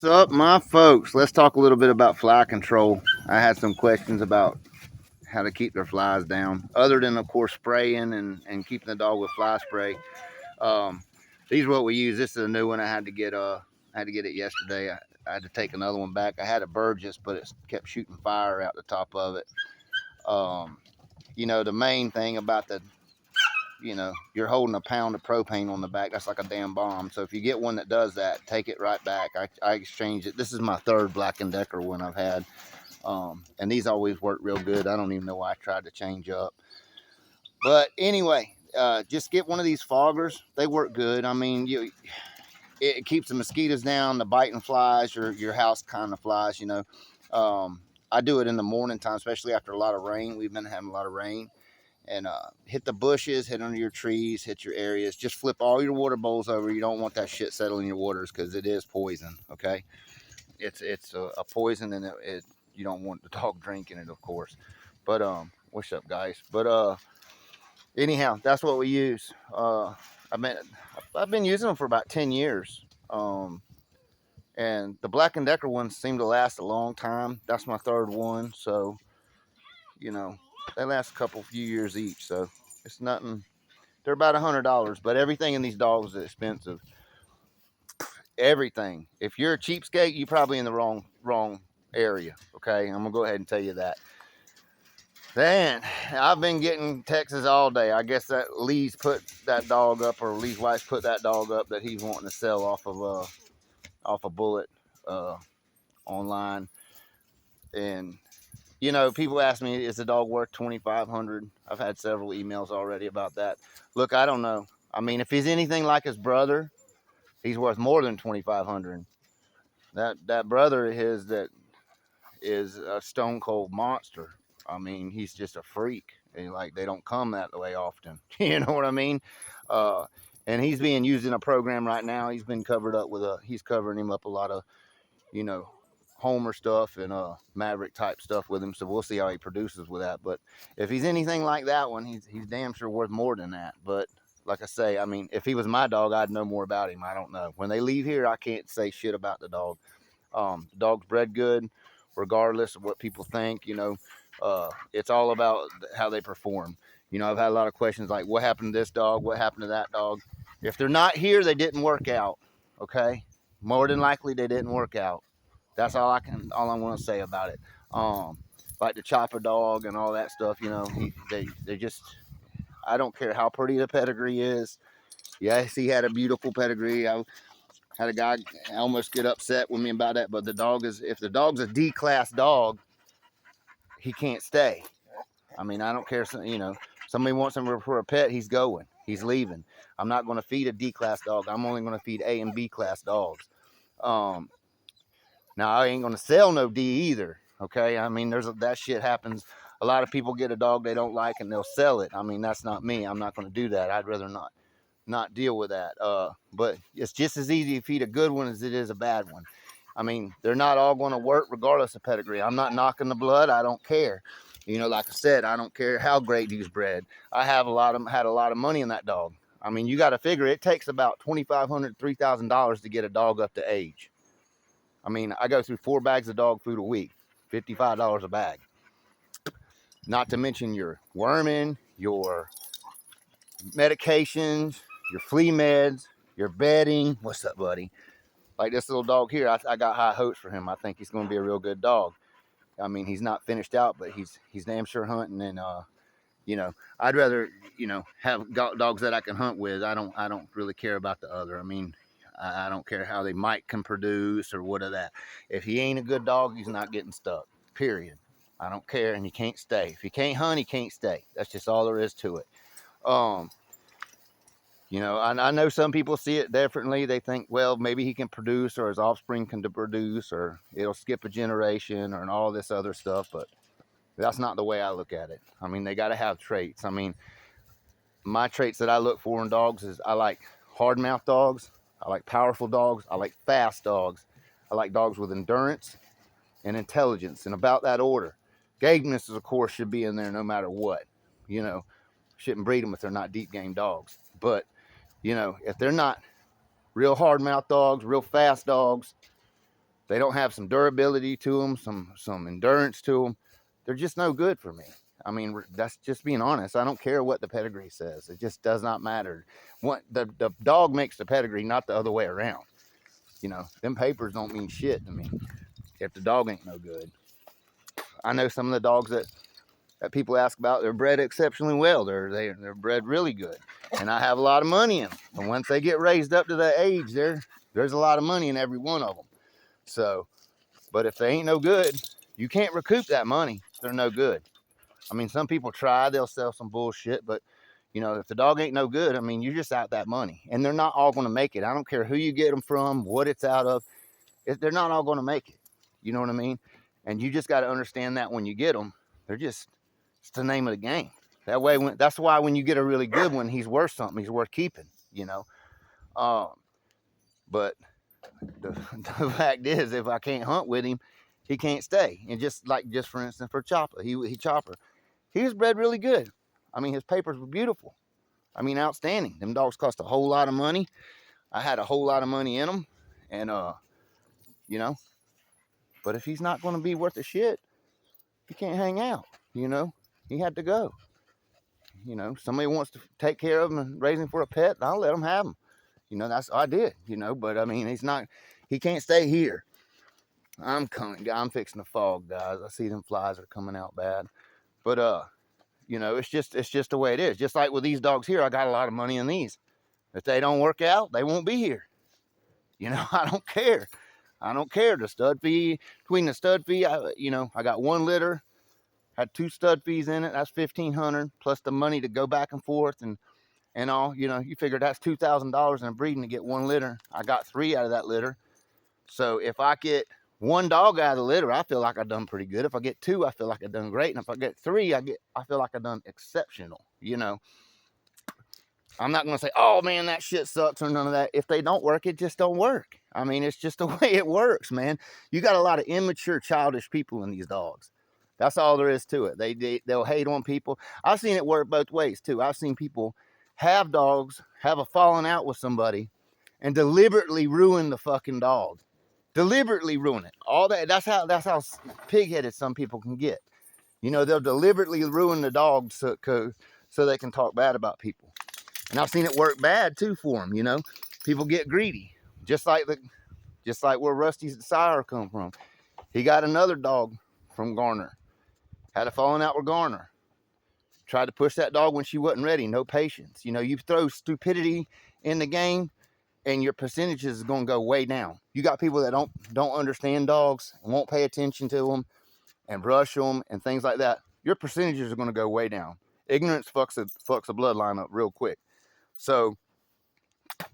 What's up, my folks? Let's talk a little bit about fly control. I had some questions about how to keep their flies down, other than, of course, spraying and keeping the dog with fly spray. Um, these are what we use. This is a new one. I had to get it yesterday. I had to take another one back. I had a Burgess, but it kept shooting fire out the top of it. Um, the main thing about you're holding a pound of propane on the back. That's like a damn bomb. So if you get one that does that, take it right back. I exchanged it. This is my third Black and Decker one I've had. And these always work real good. I don't even know why I tried to change up. But anyway, just get one of these foggers. They work good. I mean, it keeps the mosquitoes down, the biting flies, your house kind of flies, I do it in the morning time, especially after a lot of rain. We've been having a lot of rain. And hit the bushes, hit under your trees, hit your areas. Just flip all your water bowls over. You don't want that shit settling in your waters because it is poison. Okay, it's a poison, and you don't want the dog drinking it, of course. But what's up, guys? But anyhow, that's what we use. I've been I've been using them for about 10 years. And the Black and Decker ones seem to last a long time. That's my third one, so you know they last a few years each. So it's nothing. They're about $100, but everything in these dogs is expensive. Everything. If you're a cheapskate, you're probably in the wrong area. Okay, I'm gonna go ahead and tell you that. Then I've been getting texts all day. I guess that Lee's put that dog up, or Lee's wife put that dog up that he's wanting to sell off a bullet online. And people ask me, is the dog worth 2,500? I've had several emails already about that. Look, I don't know. I mean, if he's anything like his brother, he's worth more than 2,500. That brother of his that is a stone cold monster. I mean, he's just a freak. And like they don't come that way often. You know what I mean? Uh, and he's being used in a program right now. He's been covered up with he's covering him up a lot of, you know, Homer stuff and Maverick type stuff with him. So we'll see how he produces with that. But if he's anything like that one, he's damn sure worth more than that. But like I say, I mean, if he was my dog, I'd know more about him. I don't know. When they leave here, I can't say shit about the dog. The dog's bred good, regardless of what people think. It's all about how they perform. I've had a lot of questions like, what happened to this dog? What happened to that dog? If they're not here, they didn't work out. Okay, more than likely they didn't work out. That's all I want to say about it. Like the chopper dog and all that stuff. They just. I don't care how pretty the pedigree is. Yes, he had a beautiful pedigree. I had a guy almost get upset with me about that, but if the dog's a D class dog, he can't stay. I mean, I don't care. Somebody wants him for a pet, he's going. He's leaving. I'm not going to feed a D class dog. I'm only going to feed A and B class dogs. Um, Now I ain't gonna sell no D either. Okay, I mean that shit happens. A lot of people get a dog they don't like and they'll sell it. I mean that's not me. I'm not gonna do that. I'd rather not deal with that. But it's just as easy to feed a good one as it is a bad one. I mean they're not all going to work regardless of pedigree. I'm not knocking the blood. I don't care. Like I said, I don't care how great he's bred. I have had a lot of money in that dog. I mean, you got to figure it takes about $2,500, $3,000 to get a dog up to age. I mean, I go through 4 bags of dog food a week, $55 a bag. Not to mention your worming, your medications, your flea meds, your bedding. What's up, buddy? Like this little dog here, I got high hopes for him. I think he's going to be a real good dog. I mean, he's not finished out, but he's damn sure hunting. And I'd rather have dogs that I can hunt with. I don't really care about the other. I mean, I don't care how they might can produce or what of that. If he ain't a good dog, he's not getting stuck. Period. I don't care, and he can't stay. If he can't hunt, he can't stay. That's just all there is to it. Um, I know some people see it differently. They think, well, maybe he can produce, or his offspring can produce, or it'll skip a generation, or and all this other stuff. But that's not the way I look at it. I mean, they got to have traits. I mean, my traits that I look for in dogs is I like hard mouth dogs. I like powerful dogs. I like fast dogs. I like dogs with endurance and intelligence, and about that order. Gameness, of course, should be in there no matter what. Shouldn't breed them if they're not deep game dogs. But, if they're not real hard mouth dogs, real fast dogs, they don't have some durability to them, some endurance to them, they're just no good for me. I mean, that's just being honest. I don't care what the pedigree says. It just does not matter. The dog makes the pedigree, not the other way around. You know, them papers don't mean shit to me if the dog ain't no good. I know some of the dogs that people ask about, they're bred exceptionally well. They're bred really good. And I have a lot of money in them. And once they get raised up to that age, there's a lot of money in every one of them. So, but if they ain't no good, you can't recoup that money if they're no good. I mean, some people try, they'll sell some bullshit, but you know, if the dog ain't no good, I mean, you're just out that money. And they're not all going to make it. I don't care who you get them from, what it's out of. They're not all going to make it. You know what I mean? And you just got to understand that when you get them, it's the name of the game. That way, that's why when you get a really good one, he's worth something. He's worth keeping, you know. But the fact is, if I can't hunt with him, he can't stay. And just for instance, for Chopper, Chopper, he was bred really good. I mean, his papers were beautiful. I mean, outstanding. Them dogs cost a whole lot of money. I had a whole lot of money in them, and you know. But if he's not going to be worth a shit, he can't hang out. You know, he had to go. You know, somebody wants to take care of him and raise him for a pet, I'll let him have him. You know, that's I did. You know, but I mean, he can't stay here. I'm fixing to fog, guys. I see them flies are coming out bad. But you know, it's just the way it is. Just like with these dogs here, I got a lot of money in these. If they don't work out, they won't be here. You know, I don't care. I don't care. The stud fee, between the stud fee, I got one litter, had 2 stud fees in it. That's $1,500 plus the money to go back and forth and all. You know, you figure that's $2,000 in breeding to get 1 litter. I got 3 out of that litter. So if I get 1 dog out of the litter, I feel like I've done pretty good. If I get 2, I feel like I've done great. And if I get 3, I feel like I've done exceptional. You know, I'm not going to say, oh man, that shit sucks or none of that. If they don't work, it just don't work. I mean, it's just the way it works, man. You got a lot of immature, childish people in these dogs. That's all there is to it. They'll hate on people. I've seen it work both ways too. I've seen people have dogs, have a falling out with somebody, and deliberately ruin the fucking dog. Deliberately ruin it. All that. That's how pig-headed some people can get. You know, they'll deliberately ruin the dog so they can talk bad about people. And I've seen it work bad too for them. You know, people get greedy, just like where Rusty's sire come from. He got another dog from Garner. Had a falling out with Garner. Tried to push that dog when she wasn't ready. No patience. You know, you throw stupidity in the game, and your percentages is going to go way down. You got people that don't understand dogs and won't pay attention to them and brush them and things like that. Your percentages are going to go way down. Ignorance fucks a bloodline up real quick. So,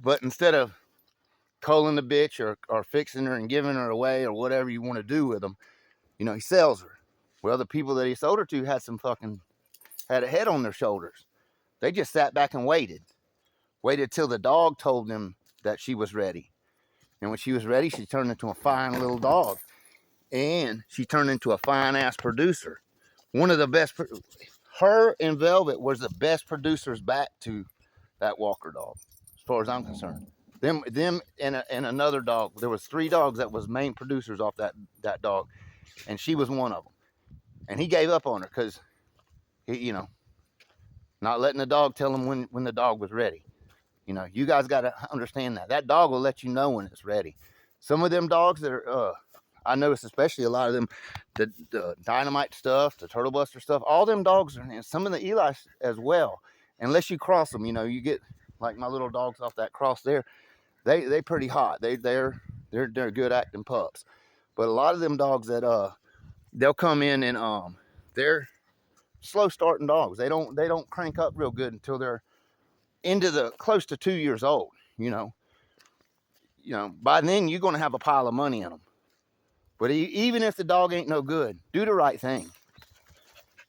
but instead of culling the bitch or fixing her and giving her away or whatever you want to do with them, you know, he sells her. Well, the people that he sold her to had a head on their shoulders. They just sat back and waited till the dog told them that she was ready. And when she was ready, she turned into a fine little dog. And she turned into a fine ass producer. One of the best, her and Velvet was the best producers back to that Walker dog, as far as I'm concerned. Them and another dog. There was 3 dogs that was main producers off that dog. And she was one of them. And he gave up on her because, you know, not letting the dog tell him when the dog was ready. You know, you guys got to understand that. That dog will let you know when it's ready. Some of them dogs that are, I noticed especially a lot of them, the Dynamite stuff, the Turtle Buster stuff, all them dogs, and some of the Eli as well. Unless you cross them, you know, you get like my little dogs off that cross there. They pretty hot. They're good acting pups. But a lot of them dogs that they'll come in and they're slow starting dogs. They don't crank up real good until they're into the close to 2 years old. You know, by then you're going to have a pile of money in them. But even if the dog ain't no good, do the right thing.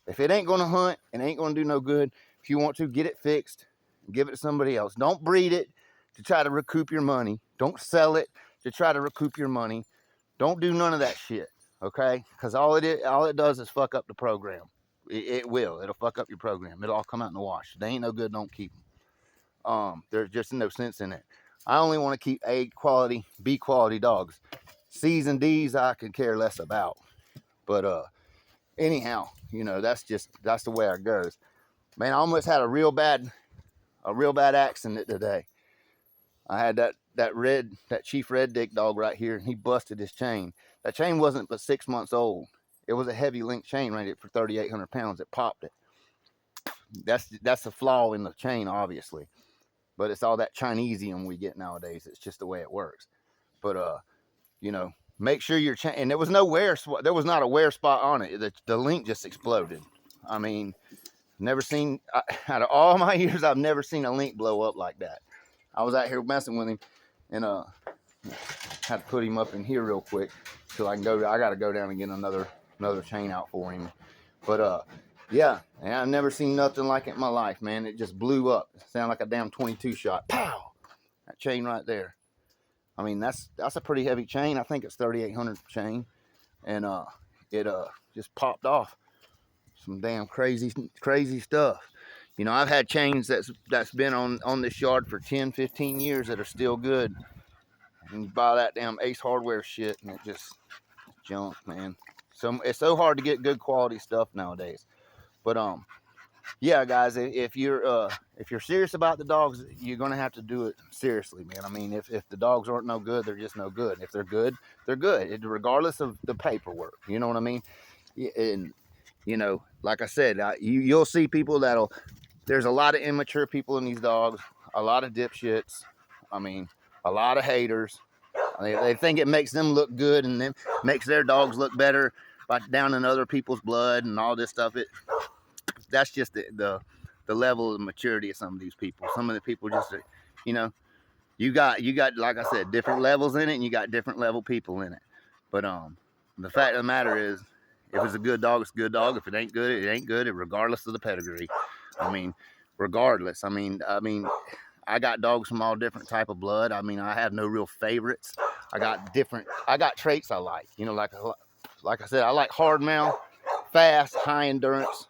If it ain't going to hunt and ain't going to do no good, if you want to, get it fixed and give it to somebody else. Don't breed it to try to recoup your money. Don't sell it to try to recoup your money. Don't do none of that shit, okay? Because all it does is fuck up the program. It will. It'll fuck up your program. It'll all come out in the wash. They ain't no good. Don't keep them. There's just no sense in it. I only want to keep A quality, B quality dogs. C's and D's I could care less about. But anyhow, you know, that's the way it goes. Man, I almost had a real bad accident today. I had that Chief Red Dick dog right here, and he busted his chain. That chain wasn't but 6 months old. It was a heavy link chain, rated for 3,800 pounds. It popped it. That's a flaw in the chain, obviously. But it's all that Chinesium we get nowadays. It's just the way it works. But you know, make sure your chain. And there was no wear. There was not a wear spot on it. The link just exploded. I mean, never seen out of all my years, I've never seen a link blow up like that. I was out here messing with him, and had to put him up in here real quick till I can go. I got to go down and get another chain out for him. But yeah, I've never seen nothing like it in my life, man. It just blew up. It sounded like a damn 22 shot. Pow! That chain right there. I mean, that's a pretty heavy chain. I think it's 3,800 chain, and it just popped off. Some damn crazy stuff. You know, I've had chains that's been on this yard for 10, 15 years that are still good. And you buy that damn Ace Hardware shit, and it just junk, man. So it's so hard to get good quality stuff nowadays. But yeah, guys, if you're serious about the dogs, you're gonna have to do it seriously, man. I mean, if the dogs aren't no good, they're just no good. If they're good, they're good, regardless of the paperwork. You know what I mean? And you know, like I said, you'll see people there's a lot of immature people in these dogs, a lot of dipshits. I mean, a lot of haters. They think it makes them look good and then makes their dogs look better by downing other people's blood and all this stuff. That's just the level of maturity of some of these people. Some of the people just, you know, you got like I said, different levels in it, and you got different level people in it. But the fact of the matter is, if it's a good dog, it's a good dog. If it ain't good, it ain't good, regardless of the pedigree. I mean, regardless. I mean, I got dogs from all different type of blood. I mean, I have no real favorites. I got traits I like. You know, like I said, I like hard mouth, fast, high endurance,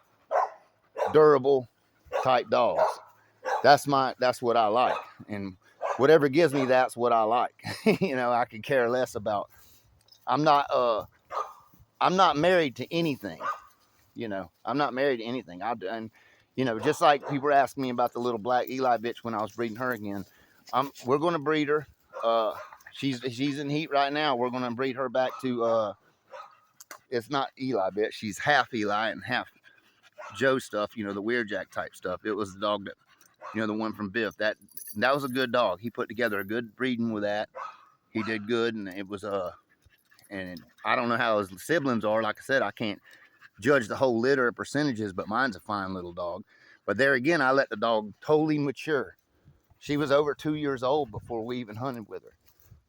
durable type dogs. That's what I like. And whatever gives me, that's what I like. You know, I could care less about. I'm not married to anything. You know, I'm not married to anything. And you know, just like people were asking me about the little black Eli bitch when I was breeding her again. We're going to breed her. She's in heat right now. We're going to breed her back to. It's not Eli bitch. She's half Eli and half Joe stuff. You know, the Weird Jack type stuff. It was the dog that, you know, the one from Biff. That was a good dog. He put together a good breeding with that. He did good, and it was and I don't know how his siblings are. Like I said, I can't judge the whole litter of percentages, but mine's a fine little dog. But there again, I let the dog totally mature. She was over 2 years old before we even hunted with her.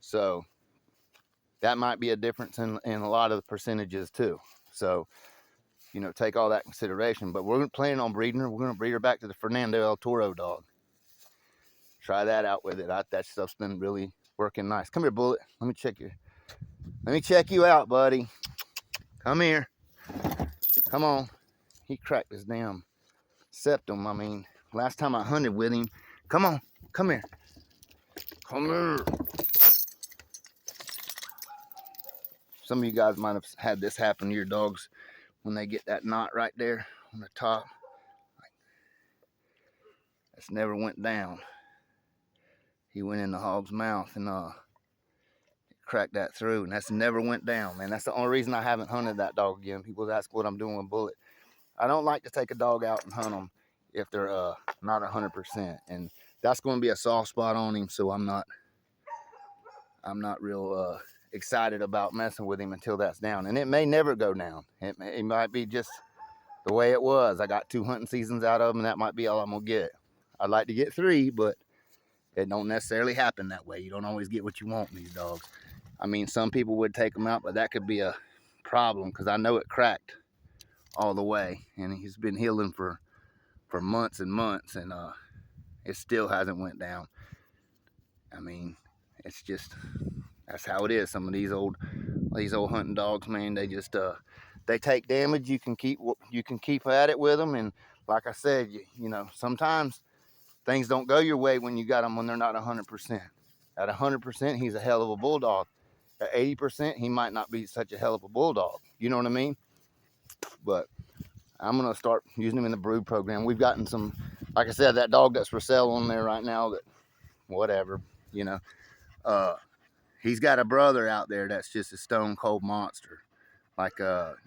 So that might be a difference in a lot of the percentages too. So, you know, take all that in consideration. But we're planning on breeding her. We're going to breed her back to the Fernando El Toro dog. Try that out with it. That stuff's been really working nice. Come here, Bullet. Let me check you out, buddy. Come here. Come on. He cracked his damn septum. I mean, last time I hunted with him. Come on. Come here. Come here. Some of you guys might have had this happen to your dogs when they get that knot right there on the top. That's never went down. He went in the hog's mouth and cracked that through, and that's never went down, man. That's the only reason I haven't hunted that dog again. People ask what I'm doing with Bullet. I don't like to take a dog out and hunt them if they're not 100%, and that's going to be a soft spot on him. So I'm not real excited about messing with him until that's down, and it may never go down. It might be just the way it was. I got 2 hunting seasons out of him, and that might be all I'm gonna get. I'd like to get 3, but it don't necessarily happen that way. You don't always get what you want in these dogs. I mean, some people would take them out, but that could be a problem because I know it cracked all the way, and he's been healing for months and months, and it still hasn't went down. I mean, it's just, that's how it is. Some of these old hunting dogs, man, they just they take damage. You can keep at it with them, and like I said, you know, sometimes things don't go your way when you got them when they're not 100%. At 100%, he's a hell of a bulldog. at 80%, he might not be such a hell of a bulldog. You know what I mean? But I'm going to start using him in the brood program. We've gotten some, like I said, that dog that's for sale on there right now, that whatever, you know, he's got a brother out there that's just a stone cold monster. Like,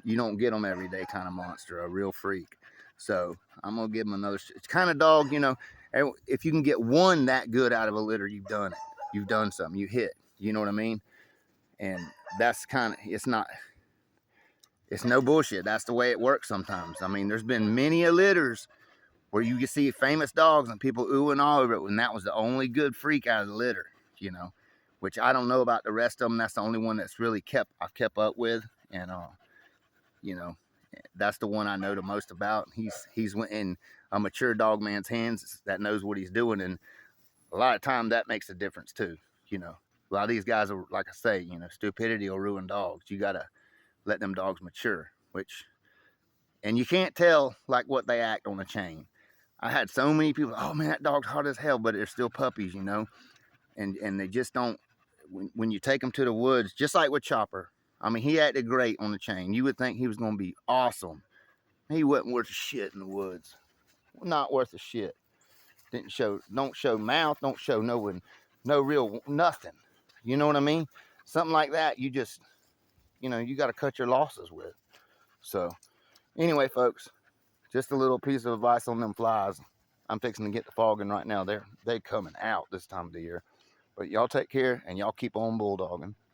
you don't get them every day kind of monster, a real freak. So I'm going to give him another, it's kind of dog, you know, if you can get one that good out of a litter, you've done it. You've done something, you hit, you know what I mean? And that's kind of, it's no bullshit. That's the way it works sometimes. I mean, there's been many litters where you can see famous dogs and people oohing all over it when that was the only good freak out of the litter, you know, which I don't know about the rest of them. That's the only one that's really I've kept up with. And, you know, that's the one I know the most about. He's in a mature dog man's hands that knows what he's doing. And a lot of time that makes a difference too. You know, a lot of these guys are, like I say, you know, stupidity will ruin dogs. You got to let them dogs mature, and you can't tell like what they act on a chain. I had so many people, oh man, that dog's hard as hell, but they're still puppies, you know, and they just don't, when you take them to the woods, just like with Chopper. I mean, he acted great on the chain. You would think he was going to be awesome. He wasn't worth a shit in the woods. Not worth a shit. Don't show mouth, don't show no real nothing. You know what I mean? Something like that, you just, you know, you got to cut your losses with. So anyway, folks, just a little piece of advice on them flies. I'm fixing to get the fogging right now. They coming out this time of the year. But y'all take care and y'all keep on bulldogging.